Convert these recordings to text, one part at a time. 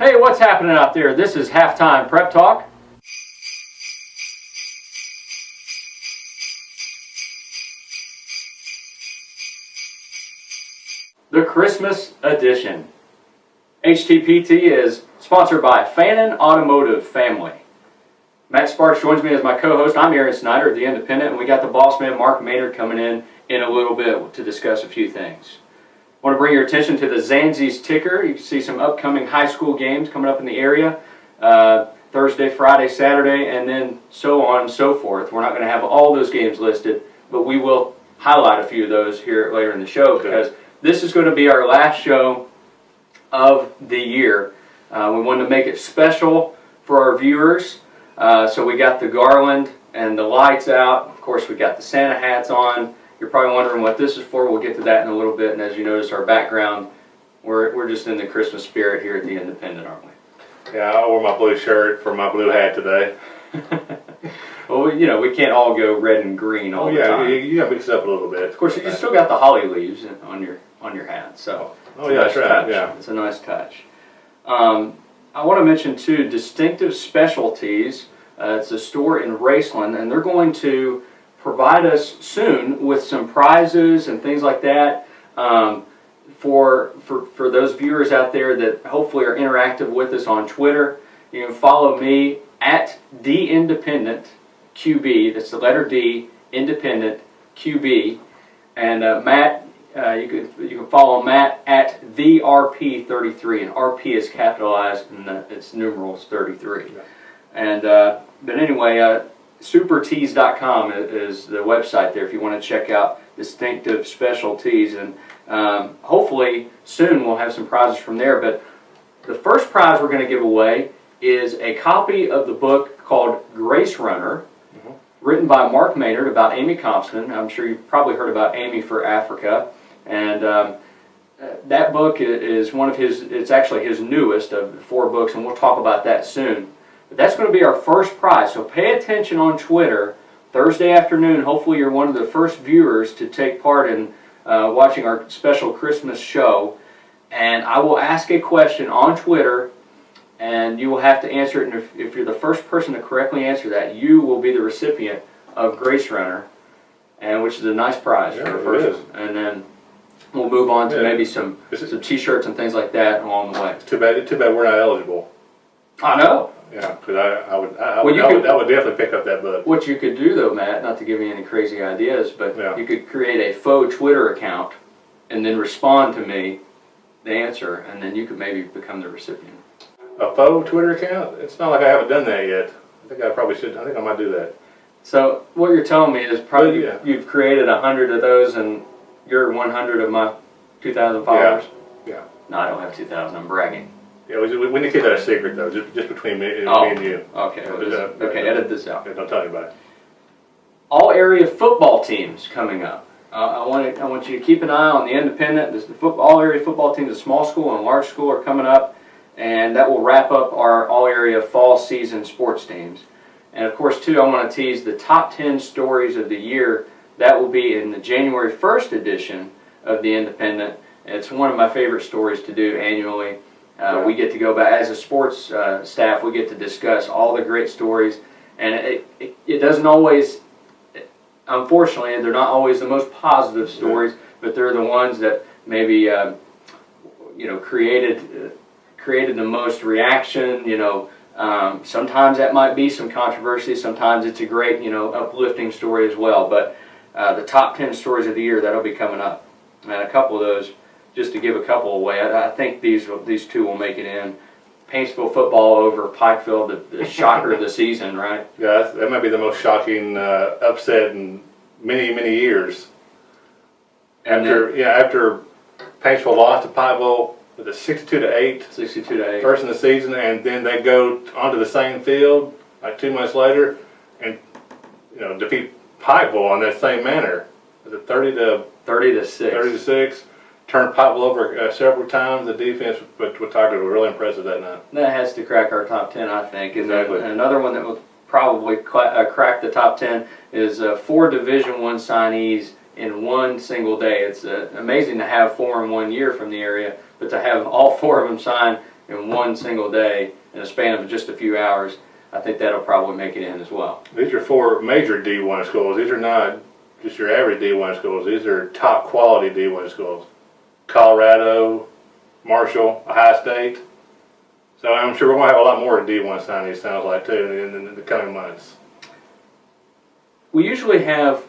Hey, what's happening out there? This is Halftime Prep Talk. The Christmas edition. HTPT is sponsored by Fannin Automotive Family. Matt Sparks joins me as my co-host. I'm Aaron Snyder of The Independent, and we got the boss man, Mark Maynard, coming in a little bit to discuss a few things. I want to bring your attention to the Zanzi's ticker. You can see some upcoming high school games coming up in the area. Thursday, Friday, Saturday, and then so on and so forth. We're not going to have all those games listed, but we will highlight a few of those here later in the show because this is going to be our last show of the year. We wanted to make it special for our viewers. So we got the garland and the lights out. Of course, we got the Santa hats on. You're probably wondering what this is for. We'll get to that in a little bit. And as you notice, our background, we're just in the Christmas spirit here at The Independent, aren't we? Yeah, I wore my blue shirt for my blue hat today. Well, we can't all go red and green all the time. You got to mix it up a little bit. Of course, you still got the holly leaves on your hat. So that's right. Yeah, it's a nice touch. I want to mention too, Distinctive Specialties. It's a store in Raceland, and they're going to provide us soon with some prizes and things like that for those viewers out there that hopefully are interactive with us on Twitter. You can follow me at D Independent QB. That's the letter D, Independent QB, and Matt. You can follow Matt at the RP33, and RP is capitalized and its numerals 33. Yeah. And but anyway, supertees.com is the website there if you want to check out Distinctive Specialties, and hopefully soon we'll have some prizes from there. But the first prize we're going to give away is a copy of the book called Grace Runner, written by Mark Maynard about Amy Compton. I'm sure you've probably heard about Amy for Africa, and that book is one of it's actually his newest of the 4 books, and we'll talk about that soon. But that's going to be our first prize, so pay attention on Twitter Thursday afternoon. Hopefully you're one of the first viewers to take part in watching our special Christmas show, and I will ask a question on Twitter, and you will have to answer it, and if you're the first person to correctly answer that, you will be the recipient of Grace Runner, and which is a nice prize for the first one. And then we'll move on to maybe some T-shirts and things like that along the way. Too bad we're not eligible. I know. Yeah, because I would definitely pick up that book. What you could do though, Matt, not to give you any crazy ideas, but you could create a faux Twitter account and then respond to me the answer, and then you could maybe become the recipient. A faux Twitter account? It's not like I haven't done that yet. I think I probably should. I think I might do that. So what you're telling me is probably you've created 100 of those, and you're 100 of my 2,000 followers? Yeah. No, I don't have 2,000. I'm bragging. Yeah, we need to keep that a secret, though, just between me and you. Okay. Okay, edit this out. Yeah, don't tell anybody. All area football teams coming up. I want you to keep an eye on The Independent. All area football teams, the small school and large school, are coming up, and that will wrap up our all area fall season sports teams. And of course, too, I want to tease the top 10 stories of the year. That will be in the January 1st edition of The Independent. It's one of my favorite stories to do annually. We get to go back as a sports staff. We get to discuss all the great stories, and it doesn't always. Unfortunately, they're not always the most positive stories, but they're the ones that maybe created the most reaction. Sometimes that might be some controversy. Sometimes it's a great uplifting story as well. But the top 10 stories of the year, that'll be coming up, and a couple of those. Just to give a couple away, I think these 2 will make it in. Paintsville football over Pikeville, the shocker of the season, right? Yeah, that might be the most shocking upset in many, many years. After Paintsville lost to Pikeville with a 62-8, 62-8, first in the season, and then they go onto the same field like 2 months later, and defeat Pikeville on that same manner. Was it 30-6? Turned Pikeville over several times. The defense with Tigers were really impressive that night. That has to crack our top 10, I think. Exactly. And another one that will probably crack the top 10 is 4 Division I signees in one single day. It's amazing to have 4 in 1 year from the area, but to have all 4 of them sign in one single day in a span of just a few hours, I think that'll probably make it in as well. These are 4 major D1 schools. These are not just your average D1 schools. These are top quality D1 schools. Colorado, Marshall, Ohio State. So I'm sure we're going to have a lot more D1 signings, sounds like, too, in the coming months. We usually have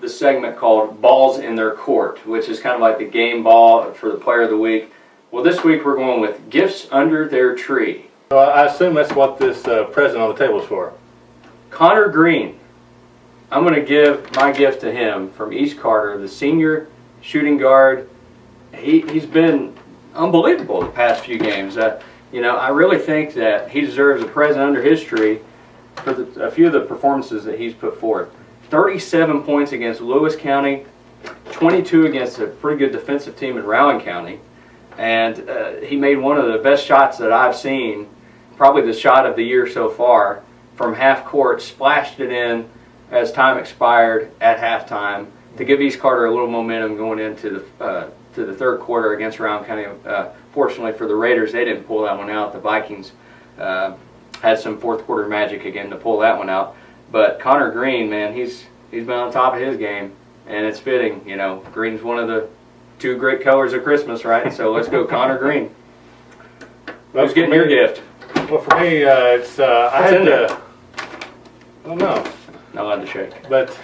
the segment called Balls in Their Court, which is kind of like the game ball for the player of the week. Well, this week we're going with Gifts Under Their Tree. Well, I assume that's what this present on the table is for. Connor Green. I'm going to give my gift to him from East Carter, the senior shooting guard. He's been unbelievable the past few games. I really think that he deserves a present under his tree for a few of the performances that he's put forth. 37 points against Lewis County, 22 against a pretty good defensive team in Rowan County. And he made one of the best shots that I've seen, probably the shot of the year so far, from half court, splashed it in as time expired at halftime to give East Carter a little momentum going into the third quarter against Rowan County. Fortunately for the Raiders, they didn't pull that one out. The Vikings had some fourth quarter magic again to pull that one out. But Connor Green, man, he's been on top of his game, and it's fitting. Green's one of the 2 great colors of Christmas, right? So let's go Connor Green. Well, Who's getting your gift? Well, for me, it's I don't know. Not allowed to shake. But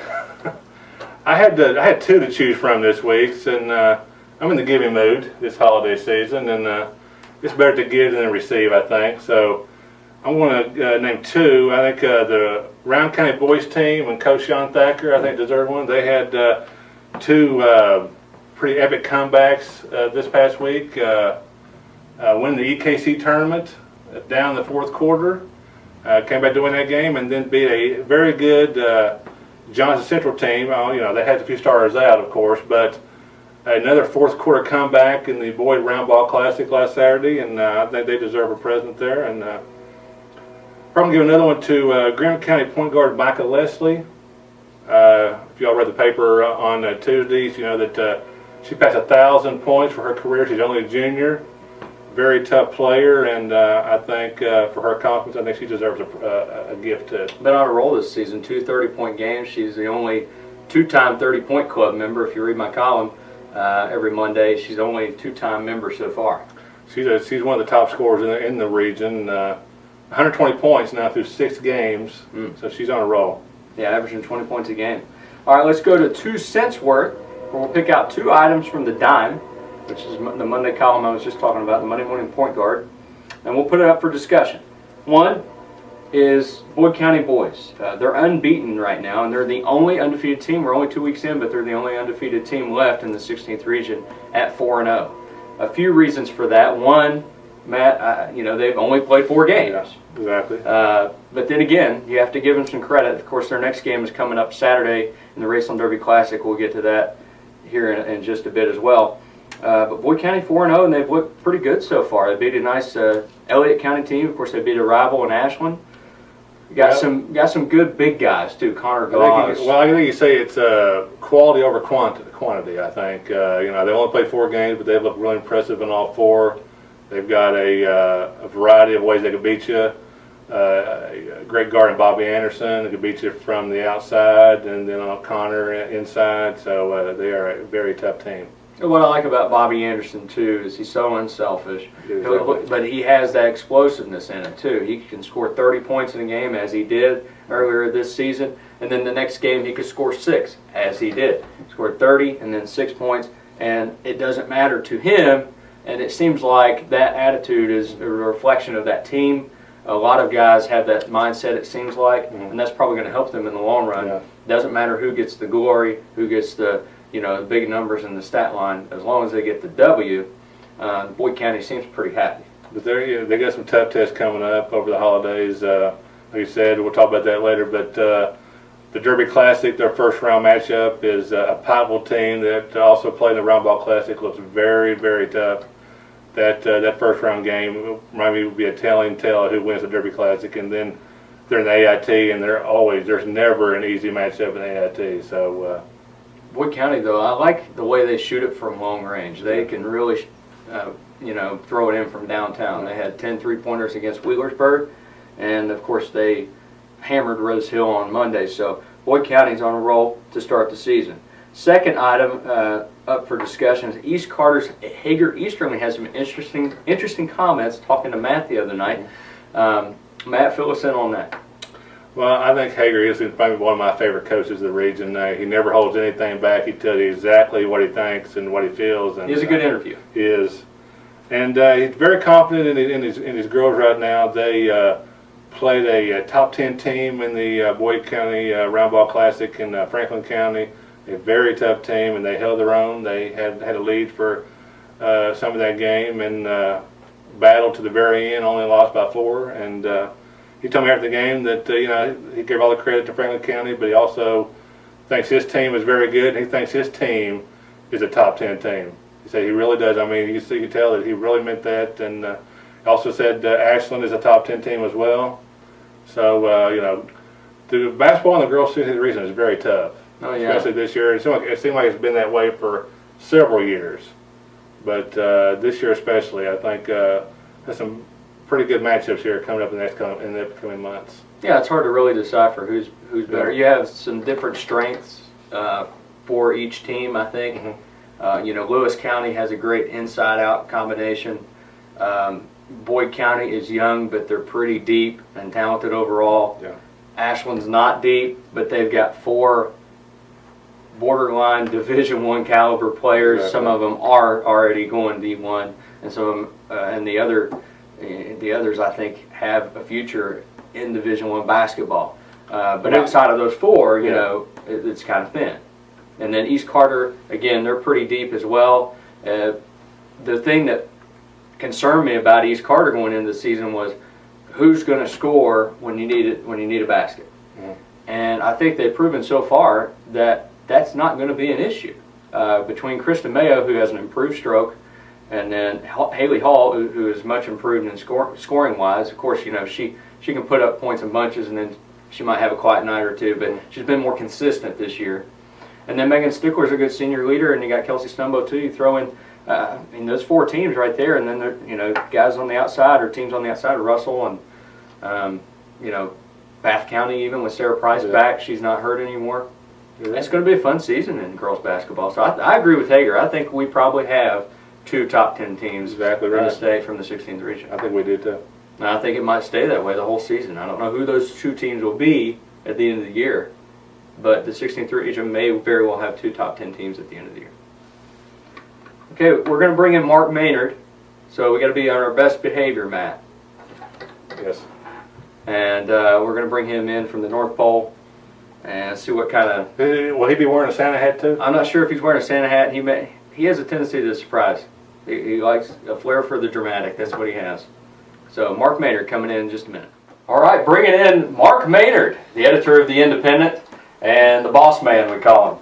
I had 2 to choose from this week, and I'm in the giving mood this holiday season, and it's better to give than to receive, I think. So I'm going to name 2. I think the Round County boys team and Coach Sean Thacker, I think, deserved one. They had 2 pretty epic comebacks this past week. Win the EKC tournament down the fourth quarter. Came back to win that game, and then beat a very good Johnson Central team. They had a few starters out, of course, but another fourth quarter comeback in the Boyd Round Ball Classic last Saturday, and I think they deserve a present there. And probably give another one to Graham County point guard Micah Leslie. If y'all read the paper on Tuesdays, you know that she passed 1,000 points for her career. She's only a junior. Very tough player, and I think for her accomplishments, I think she deserves a gift too. Been on a roll this season, 2 30-point games. She's the only 2-time 30-point club member. If you read my column every Monday, she's only a 2-time member so far. She's one of the top scorers in the region. 120 points now through 6 games, so she's on a roll. Yeah, averaging 20 points a game. All right, let's go to 2 cents worth, where we'll pick out 2 items from the dime, which is the Monday column I was just talking about, the Monday morning point guard, and we'll put it up for discussion. One is Boyd County boys. They're unbeaten right now, and they're the only undefeated team. We're only 2 weeks in, but they're the only undefeated team left in the 16th region at 4-0. A few reasons for that. One, Matt, they've only played 4 games. Yeah, exactly. But then again, you have to give them some credit. Of course, their next game is coming up Saturday in the Raceland Derby Classic. We'll get to that here in just a bit as well. But Boyd County 4-0, and they've looked pretty good so far. They beat a nice Elliott County team. Of course, they beat a rival in Ashland. Got some good big guys too. Connor Goss. I think you say it's quality over quantity. I think they only played 4 games, but they've looked really impressive in all 4. They've got a variety of ways they could beat you. A great guard in Bobby Anderson that could beat you from the outside, and then on Connor inside. So they are a very tough team. What I like about Bobby Anderson too is he's so unselfish, but he has that explosiveness in him too. He can score 30 points in a game, as he did earlier this season, and then the next game he could score 6, as he did. He scored 30 and then 6 points, and it doesn't matter to him. And it seems like that attitude is a reflection of that team. A lot of guys have that mindset, it seems like, and that's probably going to help them in the long run. Yeah. Doesn't matter who gets the glory, who gets the big numbers in the stat line. As long as they get the W, Boyd County seems pretty happy. But they got some tough tests coming up over the holidays. Like you said, we'll talk about that later. But the Derby Classic, their first round matchup, is a Pikeville team that also played in the Round Ball Classic. Looks very, very tough. That first round game would be a telling tale of who wins the Derby Classic. And then they're in the AIT, and there's never an easy matchup in the AIT. So. Boyd County, though, I like the way they shoot it from long range. They can really throw it in from downtown. They had 10 three-pointers against Wheelersburg, and of course they hammered Rose Hill on Monday. So Boyd County's on a roll to start the season. Second item up for discussion is East Carter's Hager Easterling has some interesting comments talking to Matt the other night. Matt, fill us in on that. Well, I think Hager is probably one of my favorite coaches of the region. He never holds anything back. He tells you exactly what he thinks and what he feels. And he has a good interview. He is. And he's very confident in his girls right now. They played a top 10 team in the Boyd County Round Ball Classic in Franklin County. A very tough team, and they held their own. They had a lead for some of that game and battled to the very end, only lost by 4. And he told me after the game that he gave all the credit to Franklin County, but he also thinks his team is very good. And he thinks his team is a top 10 team. He said he really does. I mean, you can tell that he really meant that. And he also said Ashland is a top 10 team as well. So the basketball in the girls' season region is very tough. Oh, yeah. Especially this year. It seemed like it's been that way for several years. But this year especially, I think there's some pretty good matchups here coming up in the upcoming months. Yeah, it's hard to really decipher who's better. You have some different strengths for each team, I think. Mm-hmm. Lewis County has a great inside-out combination. Boyd County is young, but they're pretty deep and talented overall. Yeah. Ashland's not deep, but they've got 4 borderline Division I caliber players. Exactly. Some of them are already going D1, and some of them, and the others I think have a future in Division I basketball. But outside of those 4, it's kind of thin. And then East Carter, again, they're pretty deep as well. The thing that concerned me about East Carter going into the season was who's going to score when you need a basket. Mm-hmm. And I think they've proven so far that that's not going to be an issue. Between Krista Mayo, who has an improved stroke, and then Haley Hall, who is much improved in scoring-wise. Of course, she can put up points in bunches, and then she might have a quiet night or two, but she's been more consistent this year. And then Megan Stickler's a good senior leader, and you got Kelsey Stumbo too. You throw in those 4 teams right there, and then guys on the outside or teams on the outside, Russell and Bath County even with Sarah Price back. She's not hurt anymore. Yeah. It's going to be a fun season in girls basketball. So I agree with Hager. I think we probably have 2 top 10 teams in the state from the 16th region. I think we do too. And I think it might stay that way the whole season. I don't know who those 2 teams will be at the end of the year, but the 16th region may very well have 2 top 10 teams at the end of the year. Okay, we're going to bring in Mark Maynard, so we got to be on our best behavior, Matt. Yes. And we're going to bring him in from the North Pole and see what kind of. Will he be wearing a Santa hat too? I'm not sure if he's wearing a Santa hat. He has a tendency to surprise. He likes a flair for the dramatic. That's what he has. So Mark Maynard coming in just a minute. All right, bringing in Mark Maynard, the editor of The Independent and the boss man, we call him,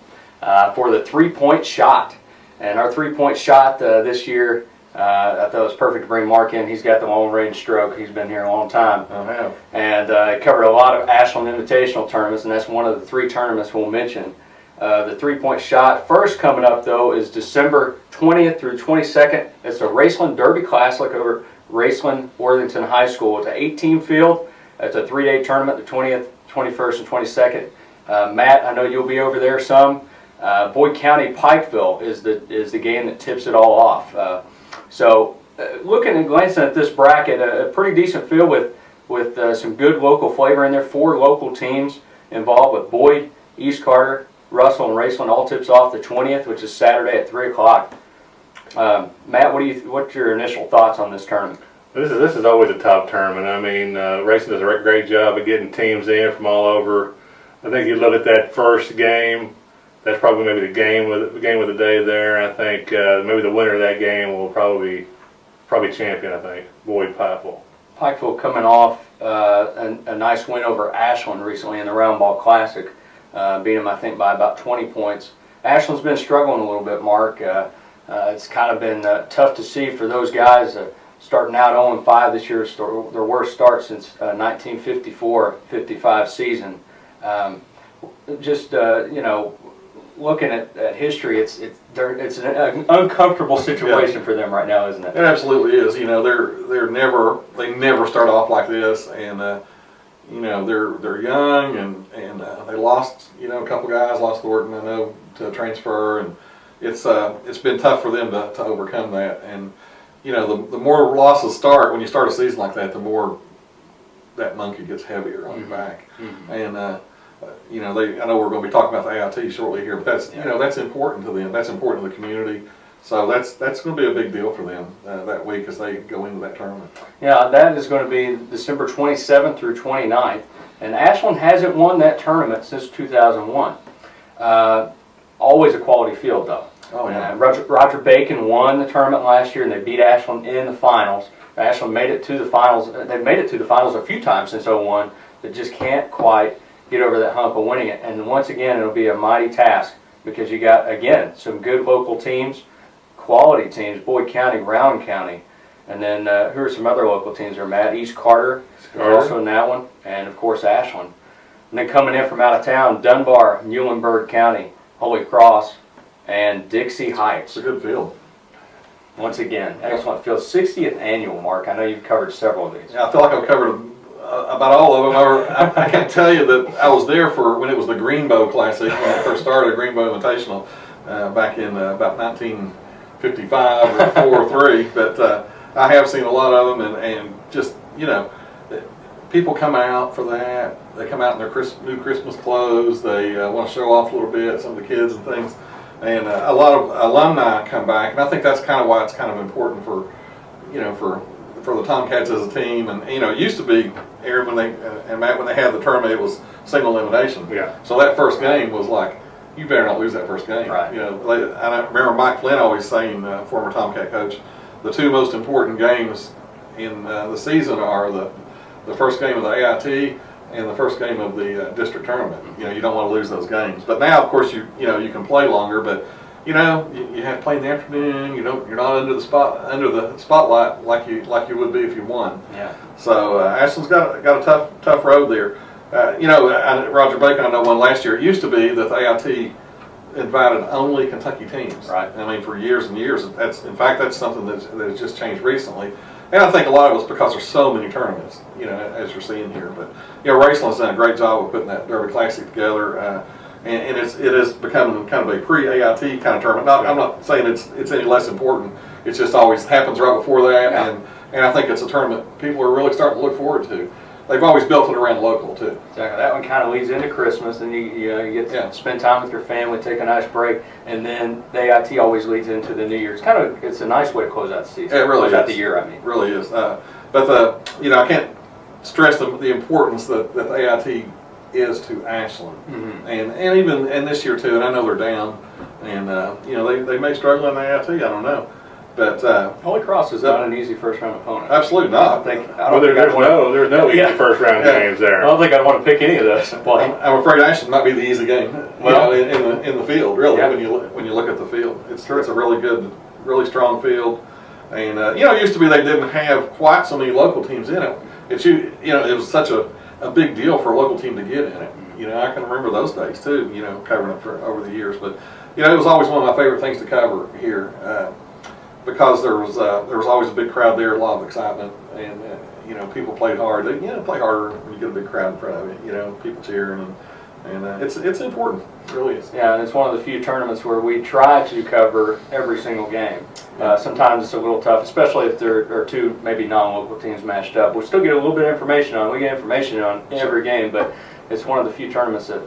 for the 3-point shot. And our 3-point shot this year, I thought it was perfect to bring Mark in. He's got the long-range stroke. He's been here a long time. I have. And he covered a lot of Ashland Invitational tournaments, and that's one of the 3 tournaments we'll mention. The 3-point shot first coming up, though, is December 20th through 22nd. It's the Raceland Derby Classic over Raceland Worthington High School. It's an 18 field. It's a 3-day tournament, the 20th, 21st, and 22nd. Matt, I know you'll be over there some. Boyd County Pikeville is the game that tips it all off. Looking and glancing at this bracket, a pretty decent field with some good local flavor in there. 4 local teams involved with Boyd, East Carter, Russell, and Raceland. All tips off the 20th, which is Saturday at 3 o'clock. Matt, what's your initial thoughts on this tournament? This is always a top tournament. I mean, Raceland does a great job of getting teams in from all over. I think you look at that first game. That's probably maybe the game of the day there. I think maybe the winner of that game will probably champion. I think Boyd Pikeville. Pikeville coming off a nice win over Ashland recently in the Round Ball Classic, beat them I think by about 20 points. Ashland's been struggling a little bit, Mark. It's kind of been tough to see for those guys starting out 0-5 this year. Their worst start since 1954-55 season. looking at history, it's an uncomfortable situation for them right now, isn't it? It absolutely is. You know, they never start off like this, and you know, they're young, and they lost, you know, a couple guys, lost Thornton, I know, to transfer, and it's been tough for them to overcome that. And you know, the more losses start when you start a season like that, the more that monkey gets heavier on your back. And you know, I know we're going to be talking about the AIT shortly here, but that's you know, that's important to them. That's important to the community. So that's going to be a big deal for them that week as they go into that tournament. Yeah, that is going to be December 27th through 29th, and Ashland hasn't won that tournament since 2001. Always a quality field, though. Oh yeah. Roger Bacon won the tournament last year, and they beat Ashland in the finals. Ashland made it to the finals. They've made it to the finals a few times since '01, but just can't quite get over that hump of winning it. And once again, it'll be a mighty task because you got, again, some good local teams, quality teams, Boyd County, Rowan County, and then who are some other local teams there, Matt? East Carter, also in that one, and of course Ashland. And then coming in from out of town, Dunbar, Muhlenberg County, Holy Cross, and Dixie Heights. It's a good field. Once again, excellent field. 60th annual, Mark. I know you've covered several of these. Yeah, I feel like I've covered about all of them. I can tell you that I was there for when it was the Greenbow Classic, when it first started, Greenbow Invitational, back in about 1955 or 4 or 3. But I have seen a lot of them, and just, you know, people come out for that. They come out in their new Christmas clothes. They want to show off a little bit, some of the kids and things. And a lot of alumni come back, and I think that's kind of why it's kind of important for, you know, for the Tomcats as a team. And you know, it used to be, Aaron, when they and Matt, when they had the tournament, it was single elimination. Yeah. So that first game was like, you better not lose that first game. Right. You know, I remember Mike Flynn always saying, former Tomcat coach, the 2 most important games in the season are the first game of the AIT and the first game of the district tournament. You know, you don't want to lose those games. But now, of course, you know, you can play longer, but you know, you have to play in the afternoon. You're not under the spotlight like you would be if you won. Yeah. So Ashland's got a tough road there. You know, Roger Bacon, I know, won last year. It used to be that the AIT invited only Kentucky teams. Right. I mean, for years and years. In fact, that's something that has just changed recently. And I think a lot of it's because there's so many tournaments, you know, as you're seeing here. But you know, Raceland's done a great job of putting that Derby Classic together, and it is becoming kind of a pre-AIT kind of tournament. I'm not saying it's any less important. It just always happens right before that, Yeah. and I think it's a tournament people are really starting to look forward to. They've always built it around local too. Exactly. That one kind of leads into Christmas, and you get to spend time with your family, take a nice break, and then the AIT always leads into the New Year's. It's a nice way to close out the season. It really close out is. the year, I mean. It really is. But you know, I can't stress the importance that the AIT is to Ashland, and even this year too. And I know they're down, and you know, they may struggle in the AIT. I don't know. But Holy Cross is not an easy first round opponent. Absolutely not. There's no easy first round games there. I don't think I'd want to pick any of those. I'm afraid Ashland might be the easy game. Well, you know, in the field, really. Yeah. When you look at the field, it's a really good, really strong field. And you know, it used to be they didn't have quite so many local teams in it. You know, it was such a big deal for a local team to get in it. You know, I can remember those days too. You know, covering it over the years. But you know, it was always one of my favorite things to cover here. Because there was always a big crowd there, a lot of excitement, and you know, people played hard. They play harder when you get a big crowd in front of you. You know, people cheering, and it's important. It really is. Yeah, and it's one of the few tournaments where we try to cover every single game. Sometimes it's a little tough, especially if there are 2 maybe non-local teams matched up. We still get a little bit of information on. We get information on every game, but it's one of the few tournaments that.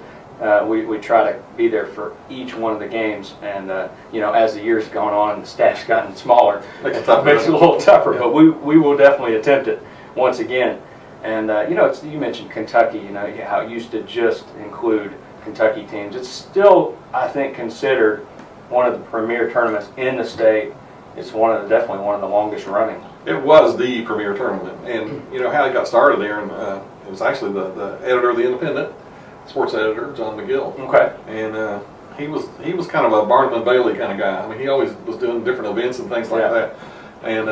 We try to be there for each one of the games, and you know, as the years gone on, the staff's gotten smaller. Makes it a little tougher, but we will definitely attempt it once again. And you know, you mentioned Kentucky. You know how it used to just include Kentucky teams. It's still, I think, considered one of the premier tournaments in the state. It's definitely one of the longest running. It was the premier tournament, and you know how it got started there, and it was actually the editor of the Independent. Sports editor John McGill. Okay. And he was kind of a Barnum and Bailey kind of guy. I mean, he always was doing different events and things like that. And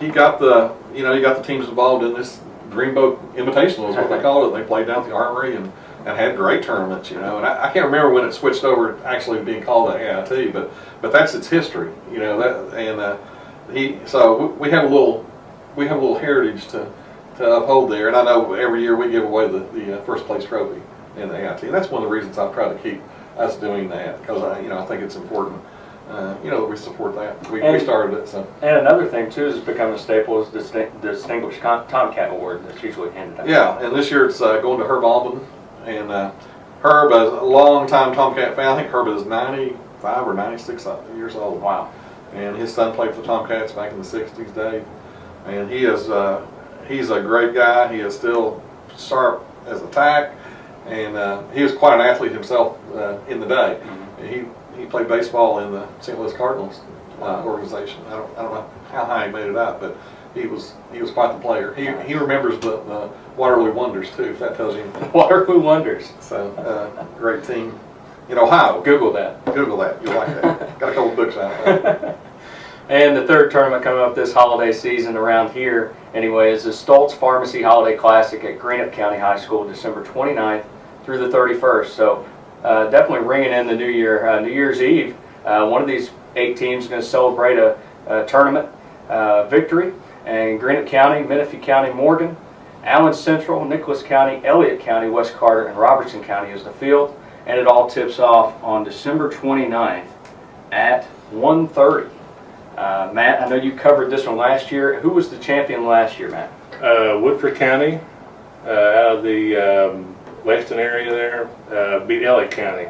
he got the teams involved in this Greenbow Invitational is what they call it. They played down at the Armory, and and had great tournaments, you know. And I can't remember when it switched over to actually being called the AIT, but that's its history, you know. So we have a little heritage to uphold there, and I know every year we give away the first place trophy in the AIT, and that's one of the reasons I've tried to keep us doing that, because I think it's important. That we support that. We started it. So. And another thing too is becoming a staple is the Distinguished Tomcat Award that's usually handed out. Yeah, and this year it's going to Herb Alban, and Herb is a long-time Tomcat fan. I think Herb is 95 or 96 years old. Wow. And his son played for the Tomcats back in the 60s, Dave. And he's a great guy. He is still sharp as a tack, and he was quite an athlete himself in the day. Mm-hmm. He played baseball in the St. Louis Cardinals organization. I don't know how high he made it up, but he was quite the player. He remembers the Waterloo Wonders too, if that tells you anything. Waterloo Wonders. So great team in Ohio. Google that. Google that. You'll like that. Got a couple books out. And the third tournament coming up this holiday season around here, anyway, is the Stoltz Pharmacy Holiday Classic at Greenup County High School, December 29th through the 31st. So definitely ringing in the new year. New Year's Eve, one of these 8 teams is going to celebrate a tournament victory. And Greenup County, Menifee County, Morgan, Allen Central, Nicholas County, Elliott County, West Carter, and Robertson County is the field. And it all tips off on December 29th at 1:30. Matt, I know you covered this one last year. Who was the champion last year, Matt? Woodford County, out of the Lexington area there, beat Elliott County.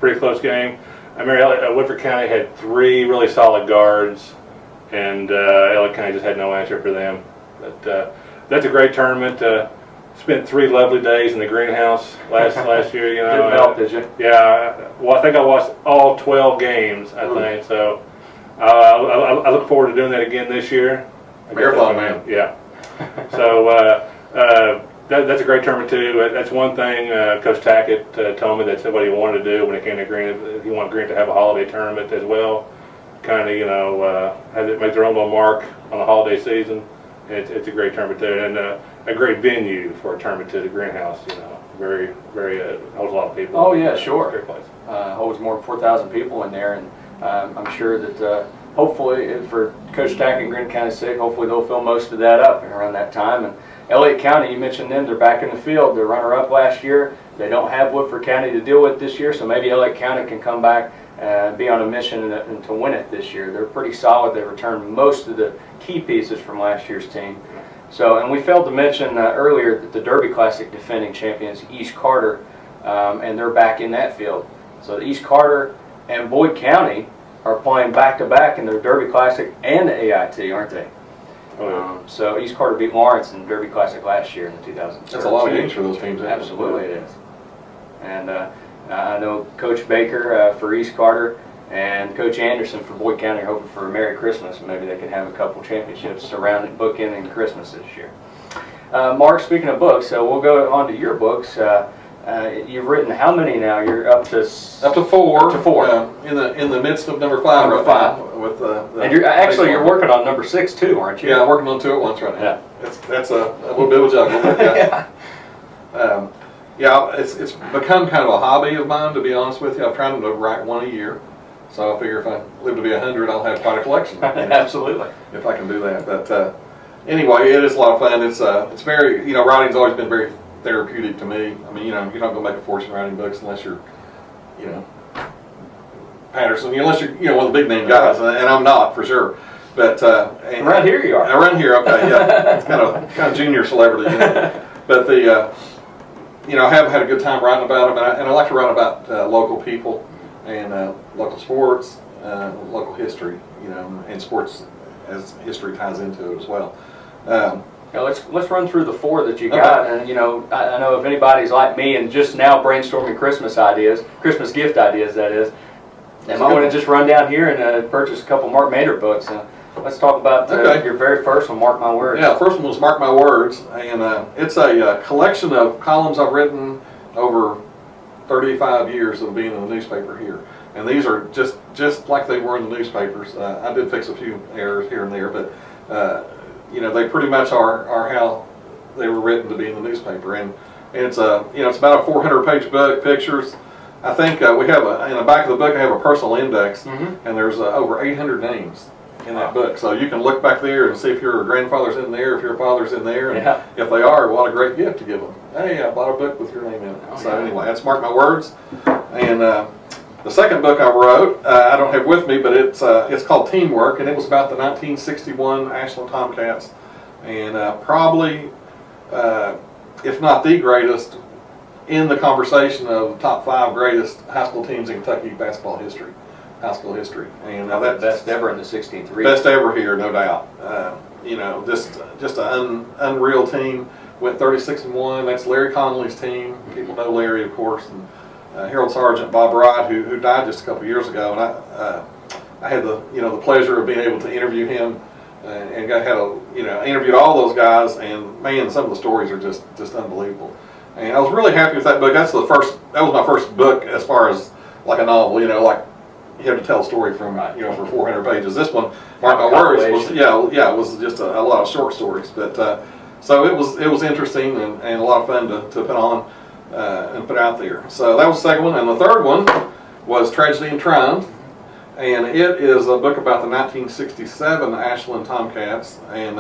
Pretty close game. I remember Woodford County had 3 really solid guards, and Elliott County just had no answer for them. But that's a great tournament. Spent 3 lovely days in the greenhouse last year. You know, Didn't melt, did you? Yeah. Well, I think I watched all 12 games. I think so. I look forward to doing that again this year. Marathon, man. Yeah. So that's a great tournament too. That's one thing Coach Tackett told me that's what he wanted to do when it came to Green. He wanted Green to have a holiday tournament as well. Kind of, have it make their own little mark on the holiday season. It's a great tournament too, and a great venue for a tournament too. The greenhouse, very holds a lot of people. Oh yeah, sure. Great place. Holds more than 4,000 people in there, and I'm sure that hopefully, for Coach Tackett and Green County's sake, hopefully they'll fill most of that up around that time. And Elliott County, you mentioned them, they're back in the field. They're runner-up last year. They don't have Woodford County to deal with this year, so maybe Elliott County can come back and be on a mission and to win it this year. They're pretty solid. They returned most of the key pieces from last year's team. So, and we failed to mention earlier that the Derby Classic defending champions, East Carter, and they're back in that field. So East Carter and Boyd County are playing back-to-back in their Derby Classic and the AIT, aren't they? Oh, yeah. So East Carter beat Lawrence in the Derby Classic last year in the 2013. That's a lot of games for those teams. Absolutely it is. And I know Coach Baker for East Carter and Coach Anderson for Boyd County are hoping for a Merry Christmas. Maybe they can have a couple championships surrounding bookending Christmas this year. Mark, speaking of books, we'll go on to your books. You've written how many now? You're up to 4. Up to 4. In the midst of number 5. Number 5. With and you're working on number 6 too, aren't you? Yeah, I'm working on 2 at once right now. Yeah. That's a little bit of a juggle. Yeah. It's become kind of a hobby of mine, to be honest with you. I'm trying to write 1 a year, so I figure if I live to be 100, I'll have quite a collection. Absolutely. If I can do that. But anyway, it is a lot of fun. It's very, writing's always been very therapeutic to me. I mean, you're not going to make a fortune writing books unless you're, Patterson, unless you're one of the big name guys, and I'm not for sure. But around here you are. Around here, okay, yeah, it's kind of junior celebrity. But I have had a good time writing about them, and I like to write about local people and local sports, local history, and sports as history ties into it as well. Let's run through the 4 that you got, and I know if anybody's like me and just now brainstorming Christmas ideas, Christmas gift ideas, that is, they might want to just run down here and purchase a couple Mark Maynard books. Let's talk about your very first one, Mark My Words. Yeah, the first one was Mark My Words, and it's a collection of columns I've written over 35 years of being in the newspaper here. And these are just like they were in the newspapers. I did fix a few errors here and there, but they pretty much are how they were written to be in the newspaper. And And it's it's about a 400-page book, pictures. I think we have in the back of the book I have a personal index, and there's over 800 names in that book. So you can look back there and see if your grandfather's in there, if your father's in there, and if they are, what a great gift to give them. Hey, I bought a book with your name in it. So anyway, that's Mark My Words. And the second book I wrote, I don't have with me, but it's called Teamwork, and it was about the 1961 Ashland Tomcats, and probably, if not the greatest, in the conversation of the top 5 greatest high school teams in Kentucky basketball history, high school history. And that's best ever in the 16th region. Best ever here, no doubt. Just an unreal team. Went 36-1. That's Larry Connolly's team. People know Larry, of course, and Harold Sergeant Bob Wright, who died just a couple years ago. And I had the pleasure of being able to interview him, and interviewed all those guys. And man, some of the stories are just unbelievable. And I was really happy with that book. That was my first book as far as like a novel. Like you have to tell a story from for 400 pages. This one, Mark My Words, was it was just a lot of short stories. But so it was interesting and a lot of fun to put on and put out there. So that was the second one, and the third one was Tragedy and Triumph, and it is a book about the 1967 Ashland Tomcats, and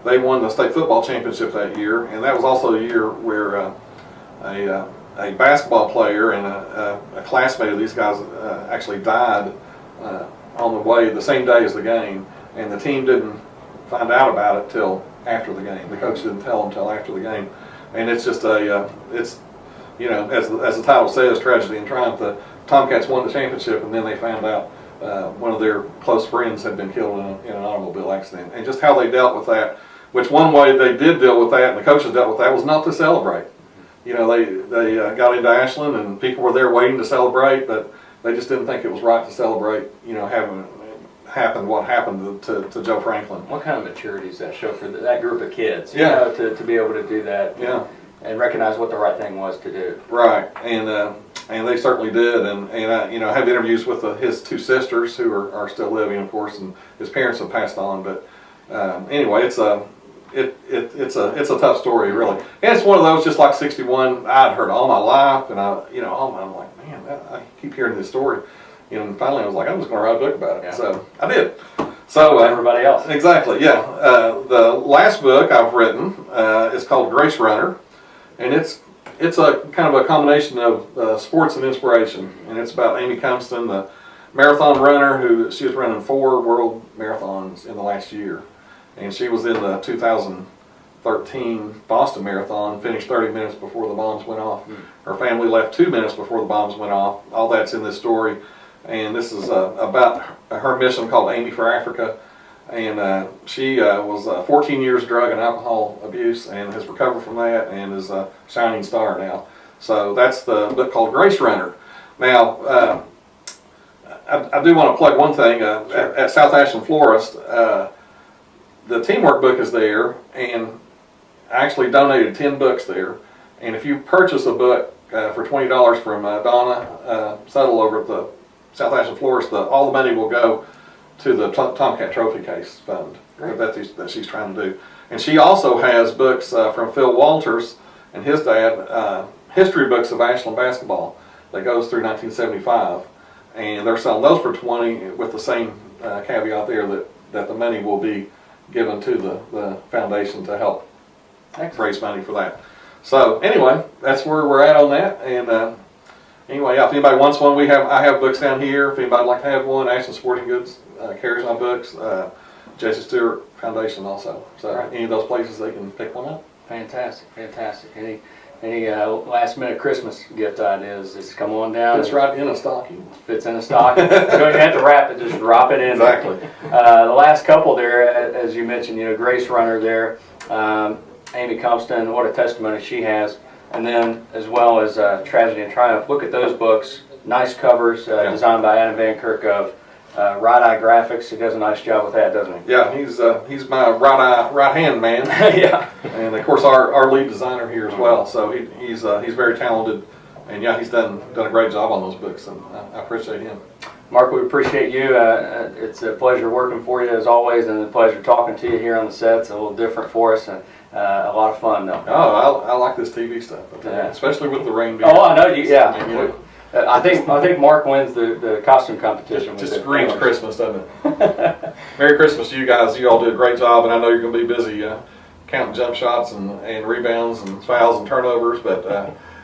they won the state football championship that year, and that was also a year where a basketball player and a classmate of these guys actually died on the way the same day as the game, and the team didn't find out about it till after the game. The coach didn't tell them till after the game, and it's just as the title says, Tragedy and Triumph. The Tomcats won the championship, and then they found out one of their close friends had been killed in an automobile accident, and just how they dealt with that. Which one way they did deal with that, and the coaches dealt with that, was not to celebrate. They got into Ashland, and people were there waiting to celebrate, but they just didn't think it was right to celebrate. Having happened what happened to Joe Franklin. What kind of maturity does that show for that group of kids? Yeah. To be able to do that. Yeah. And recognize what the right thing was to do. Right, and they certainly did, and I have interviews with his 2 sisters who are still living, of course, and his parents have passed on. But anyway, it's a tough story, really, and it's one of those just like 61. I'd heard all my life, and I'm like, man, I keep hearing this story, and finally I was like, I'm just going to write a book about it. Yeah. So I did. So everybody else. Exactly, yeah. The last book I've written is called Grace Runner. And it's a kind of a combination of sports and inspiration, and it's about Amy Compston, the marathon runner she was running 4 world marathons in the last year, and she was in the 2013 Boston Marathon, finished 30 minutes before the bombs went off. Her family left 2 minutes before the bombs went off. All that's in this story, and this is about her mission called Amy for Africa. And she was 14 years drug and alcohol abuse and has recovered from that and is a shining star now. So that's the book called Grace Runner. Now, I do want to plug one thing. At South Ashland Florist, the Teamwork book is there, and I actually donated 10 books there. And if you purchase a book for $20 from Donna Settle over at the South Ashland Florist, all the money will go to the Tomcat Trophy Case Fund that she's trying to do. And she also has books from Phil Walters and his dad, history books of Ashland basketball that goes through 1975. And they're selling those for $20 with the same caveat there that the money will be given to the foundation to help raise money for that. So anyway, that's where we're at on that. And anyway, if anybody wants one, I have books down here. If anybody'd like to have one, Ashland Sporting Goods carries my books. Jesse Stewart Foundation also. So any of those places, they can pick one up. Fantastic. Any last minute Christmas gift ideas? Just come on down. Fits right in a stocking. Fits in a stocking. You don't even have to wrap it, just drop it in. Exactly. The last couple there, as you mentioned, Grace Runner there, Amy Compston, what a testimony she has. And then as well as Tragedy and Triumph. Look at those books. Nice covers, designed by Adam Van Kirk of Right Eye Graphics. He does a nice job with that, doesn't he? Yeah, he's my right hand man. Yeah. And of course our lead designer here as well. So he's very talented, and yeah, he's done a great job on those books, and I appreciate him. Mark, we appreciate you. It's a pleasure working for you as always, and a pleasure talking to you here on the set. It's a little different for us, and A lot of fun though. Oh, I like this TV stuff, Yeah. especially with the reindeer. Oh, I know you. Yeah. I mean, you know, I think Mark wins the costume competition. just with screams it. Christmas, doesn't it? Merry Christmas to you guys. You all do a great job, and I know you're going to be busy counting jump shots and rebounds and fouls and turnovers. But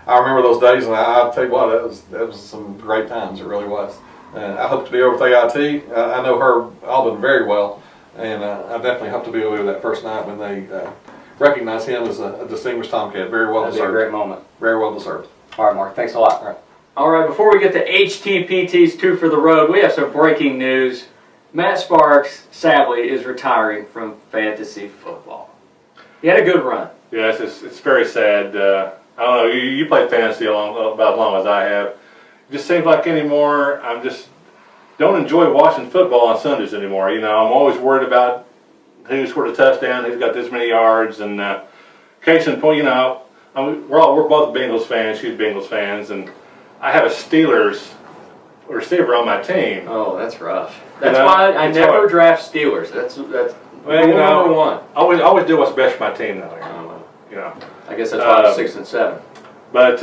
I remember those days, and I'll tell you what, that was some great times. It really was. I hope to be over with AIT. I know Herb Alden very well, and I definitely hope to be over that first night when they recognize him as a distinguished Tomcat. Very well That'd deserved. be a great moment. Very well deserved. All right, Mark. Thanks a lot. All right, before we get to HTPT's 2 for the Road, we have some breaking news. Matt Sparks, sadly, is retiring from fantasy football. He had a good run. Yes, it's very sad. I don't know, you played fantasy about as long as I have. It just seems like anymore, I'm just don't enjoy watching football on Sundays anymore. You know, I'm always worried about who scored a touchdown, who's got this many yards, and case in point, you know, we're both Bengals fans, huge Bengals fans, and I have a Steelers receiver on my team. Oh, that's rough. That's why I never hard. draft Steelers. That's Well, you know, number one. I always do what's best for my team, though. You know. I guess that's why I'm 6 and 7. But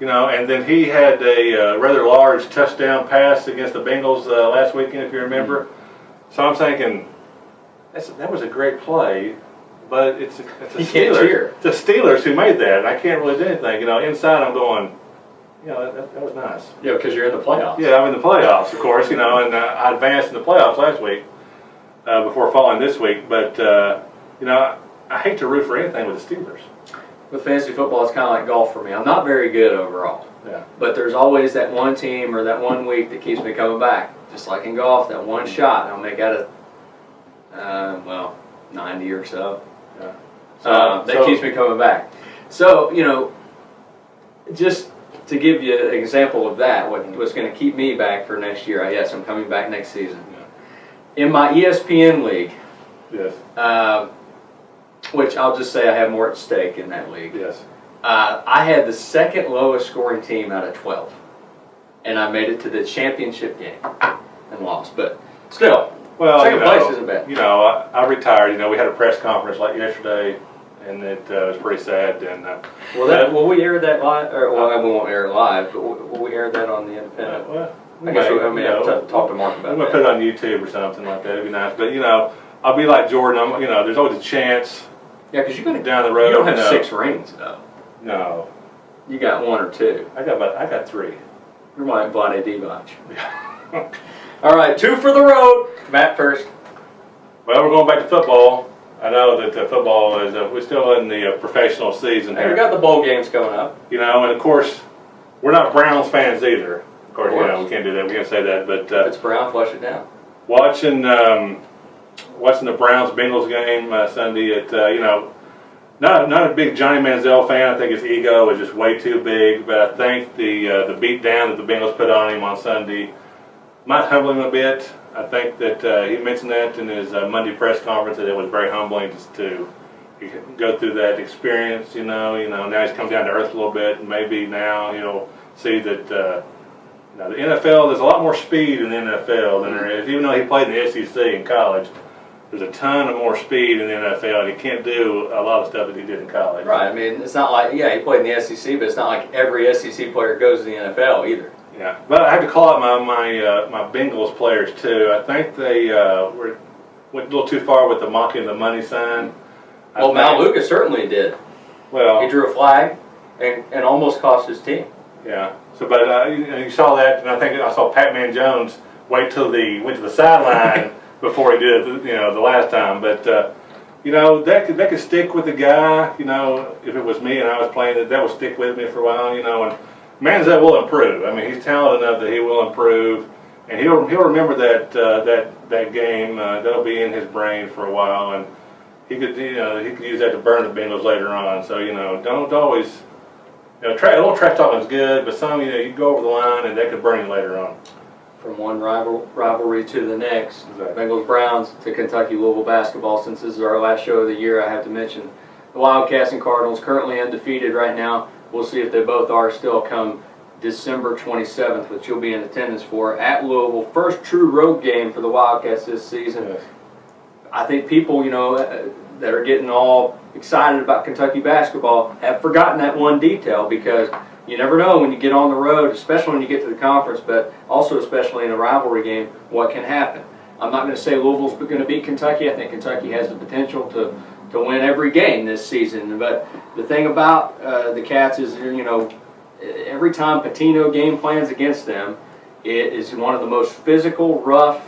you know, and then he had a rather large touchdown pass against the Bengals last weekend, if you remember. So I'm thinking that was a great play, but it's a Steelers. It's the Steelers who made that, and I can't really do anything. You know, inside I'm going, you know, that was nice. Yeah, because you're in the playoffs. Yeah, I'm in the playoffs, of course. You know, and I advanced in the playoffs last week before falling this week. But you know, I hate to root for anything with the Steelers. With fantasy football, it's kind of like golf for me. I'm not very good overall. Yeah. But there's always that one team or that one week that keeps me coming back. Just like in golf, that one shot, I'll make out of, 90 or so. Yeah. That keeps me coming back. So, you know, just to give you an example of that, what's going to keep me back for next year, yes, I'm coming back next season. Yeah. In my ESPN league, Yes. which I'll just say I have more at stake in that league. Yes. I had the second lowest scoring team out of 12. And I made it to the championship game and lost. But still, Well, second place isn't bad. You know, I retired. You know, we had a press conference like yesterday, and it was pretty sad. And will we air that live? Or, well, we won't air it live, but will we air that on the Independent? Well, I guess we have to talk to Mark about I'm that. gonna put it on YouTube or something like that. It'd be nice. But you know, I'll be like Jordan. You know, there's always a chance. Yeah, because you're going to down the road. You don't have 6 rings though. No. You got 1 or 2. I got 3. You're like Vlade Divac. All right, 2 for the road. Matt first. Well, we're going back to football. I know that football is we're still in the professional season Hey, here. we got the bowl games coming up. You know, and of course, we're not Browns fans either. Of course, you know, we can't do that. We can't say that. But if it's Brown, flush it down. Watching the Browns Bengals game Sunday at you know, not a big Johnny Manziel fan. I think his ego is just way too big. But I think the beat down that the Bengals put on him on Sunday might humble him a bit. I think that he mentioned that in his Monday press conference that it was very humbling just to go through that experience. You know, now he's come down to earth a little bit, and maybe now he'll see that. Now, the NFL, there's a lot more speed in the NFL than there is. Even though he played in the SEC in college, there's a ton of more speed in the NFL, and he can't do a lot of stuff that he did in college. Right. I mean, it's not like, he played in the SEC, but it's not like every SEC player goes to the NFL either. Yeah. But I have to call out my Bengals players, too. I think they went a little too far with the mocking the money sign. Well, Mal Lucas certainly did. Well, he drew a flag and almost cost his team. Yeah. So, but you saw that, and I think I saw Pat Jones wait till he went to the sideline before he did it, the last time. But you know, that could stick with the guy. You know, if it was me and I was playing, that would stick with me for a while. You know, and Manziel will improve. I mean, he's talented enough that he will improve, and he'll remember that game. That'll be in his brain for a while, and he could use that to burn the Bengals later on. So don't always. A little trash talking is good, but some you go over the line and that could burn you later on. From one rivalry to the next, Exactly. Bengals Browns to Kentucky Louisville basketball. Since this is our last show of the year, I have to mention the Wildcats and Cardinals currently undefeated right now. We'll see if they both are still come December 27th, which you'll be in attendance for at Louisville. First true road game for the Wildcats this season. Yes. I think people that are getting all excited about Kentucky basketball have forgotten that one detail, because you never know when you get on the road, especially when you get to the conference, but also especially in a rivalry game, what can happen. I'm not going to say Louisville's going to beat Kentucky. I think Kentucky has the potential to win every game this season. But the thing about the Cats is, every time Pitino game plans against them, it is one of the most physical, rough,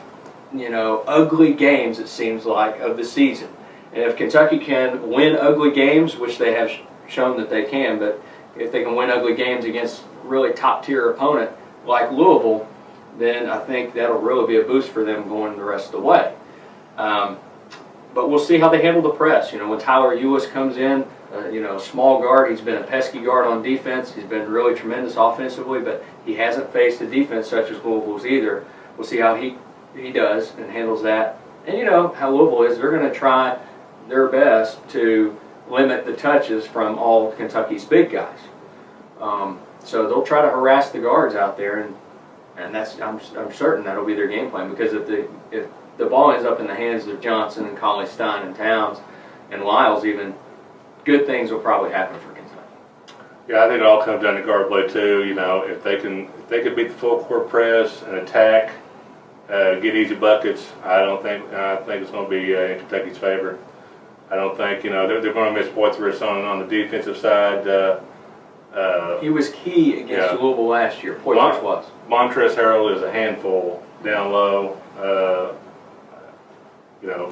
ugly games, it seems like, of the season. And if Kentucky can win ugly games, which they have shown that they can, but if they can win ugly games against really top-tier opponent like Louisville, then I think that'll really be a boost for them going the rest of the way. But we'll see how they handle the press. When Tyler Ulis comes in, small guard, he's been a pesky guard on defense. He's been really tremendous offensively, but he hasn't faced a defense such as Louisville's either. We'll see how he does and handles that. And how Louisville is. They're going to try their best to limit the touches from all Kentucky's big guys. So they'll try to harass the guards out there, and that's I'm certain that'll be their game plan, because if the ball ends up in the hands of Johnson and Cauley-Stein and Towns and Lyles even, good things will probably happen for Kentucky. Yeah, I think it all comes down to guard play too. If they can beat the full court press and attack, get easy buckets, I think it's going to be in Kentucky's favor. I don't think they're going to miss Poitras on the defensive side. He was key against Louisville last year. Poitras was. Montrezl Harrell is a handful down low.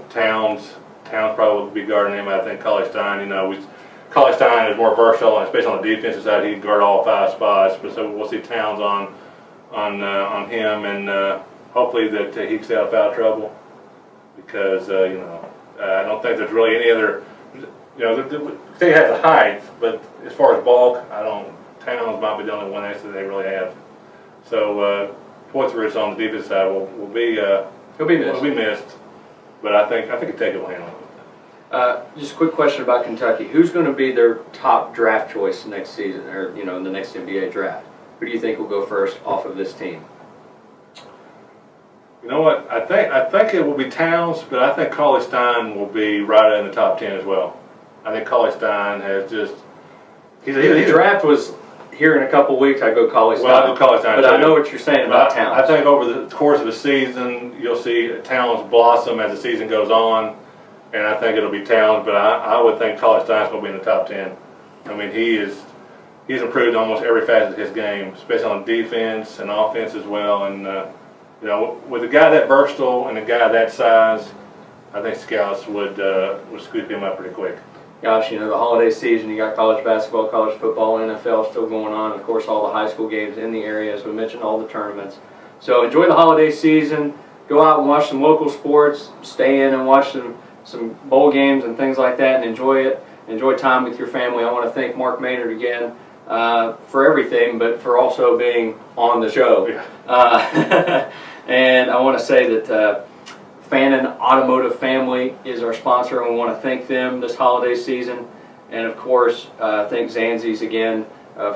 Towns probably would be guarding him. I think Cauley-Stein. Cauley-Stein is more versatile, especially on the defensive side. He can guard all 5 spots. But so we'll see Towns on him, and hopefully that he can stay out of foul trouble, because I don't think there's really any other. They have the height, but as far as bulk, Towns might be the only one that they really have. So Poitras on the defense side will be he'll be missed. But I think Kentucky will handle it. Just a quick question about Kentucky. Who's going to be their top draft choice next season, or in the next NBA draft? Who do you think will go first off of this team? You know what? I think it will be Towns, but I think Cauley-Stein will be right in the top 10 as well. I think Cauley-Stein has just. If the draft was here in a couple weeks, I'd go Cauley-Stein. Well, I do Cauley-Stein, but I know what you're saying about Towns. I think over the course of the season, you'll see Towns blossom as the season goes on, and I think it'll be Towns. But I would think Cauley-Stein's going to be in the top 10. I mean, he's improved almost every facet of his game, especially on defense and offense as well. And with a guy that versatile and a guy that size, I think scouts would scoop him up pretty quick. Gosh, the holiday season, you got college basketball, college football, NFL still going on. Of course, all the high school games in the area, as we mentioned, all the tournaments. So enjoy the holiday season. Go out and watch some local sports. Stay in and watch some bowl games and things like that, and enjoy it. Enjoy time with your family. I want to thank Mark Maynard again for everything, but for also being on the show. Yeah. And I want to say that Fannin Automotive Family is our sponsor, and we want to thank them this holiday season. And of course, thank Zanzi's again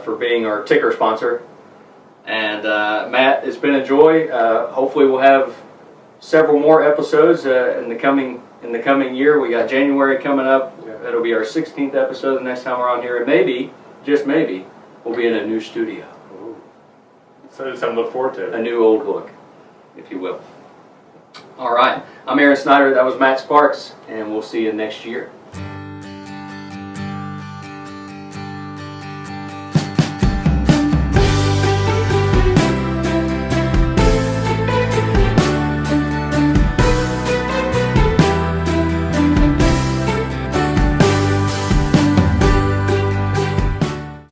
for being our ticker sponsor. And Matt, it's been a joy. Hopefully, we'll have several more episodes in the coming year. We got January coming up. Yeah. It'll be our 16th episode the next time we're on here, and maybe, just maybe, we'll be in a new studio. Ooh. So it's something to look forward to. A new old look, if you will. All right, I'm Aaron Snyder. That was Matt Sparks, and we'll see you next year.